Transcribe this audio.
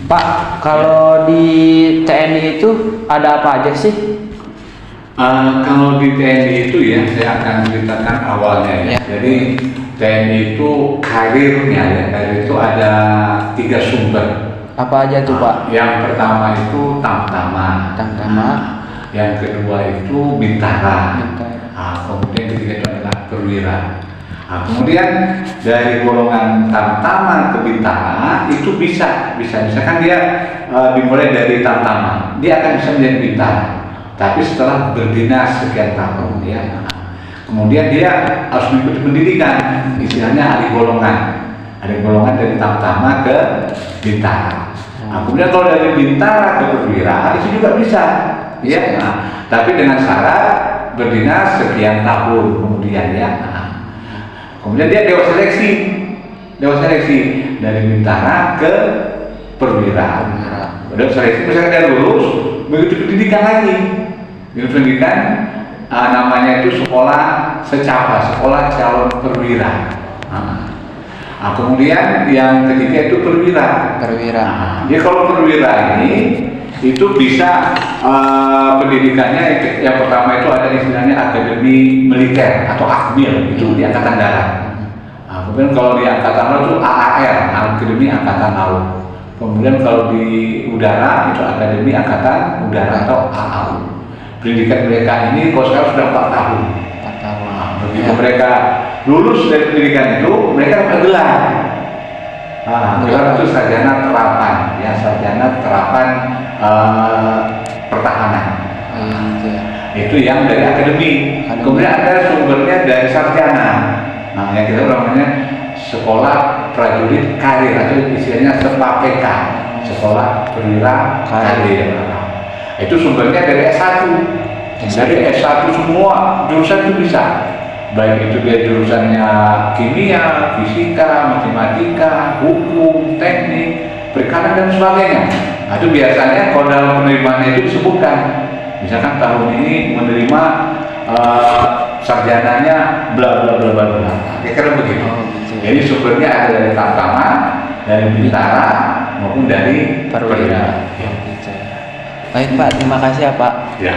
Pak, kalau di TNI itu ada apa aja sih? Kalau di TNI itu ya, saya akan ceritakan awalnya ya. Jadi TNI itu karirnya ya, karir itu ada 3 sumber. Apa aja tuh Pak? Yang pertama itu Tamtama. Tamtama. Yang kedua itu Bintara. Bintara. Kemudian ketiga itu adalah Perwira. Kemudian dari golongan Tamtama ke Bintara itu bisa misalkan dia dimulai dari Tamtama, dia akan bisa menjadi Bintara. Tapi setelah berdinas sekian tahun ya, kemudian dia harus mengikuti pendidikan, istilahnya alih golongan dari Tamtama ke Bintara. Kemudian kalau dari Bintara ke Perwira itu juga bisa, ya. Tapi dengan syarat berdinas sekian tahun kemudian ya. Kemudian dia dewas seleksi dari Bintara ke Perwira. Dewas seleksi misalkan dia lulus, begitu pendidikan lagi. Pendidikan namanya itu sekolah secapa, sekolah calon perwira. Kemudian yang ketiga itu perwira. Jadi kalau perwira ini itu bisa pendidikannya yang pertama itu ada istilahnya akademi militer atau akmil itu di angkatan darat. Kemudian kalau di angkatan laut itu AAR, akademi angkatan laut. Kemudian kalau di udara itu akademi angkatan udara atau AAU. Pendidikan mereka ini kalau sekarang sudah 4 tahun. Begitu mereka lulus dari pendidikan itu, mereka dapat gelar. Gelar itu sarjana terapan, ya sarjana terapan pertahanan. Itu yang dari akademi. Kemudian ada sumbernya dari sarjana. Yang kita namanya sekolah prajurit karir atau istilahnya SEPAPK, sekolah perwira karir. Itu sumbernya dari S1. Dari S1 semua jurusan itu bisa. Baik itu dia jurusannya kimia, fisika, matematika, hukum, teknik, perikanan dan sebagainya. Itu biasanya kalau dalam penerimaannya itu disebutkan. Misalkan tahun ini menerima sarjananya bla bla bla bla bla. Kira-kira begitu. Jadi sumbernya ada dari Tamtama, dari Bintara maupun dari Perwira. Baik Pak, terima kasih ya Pak. Ya.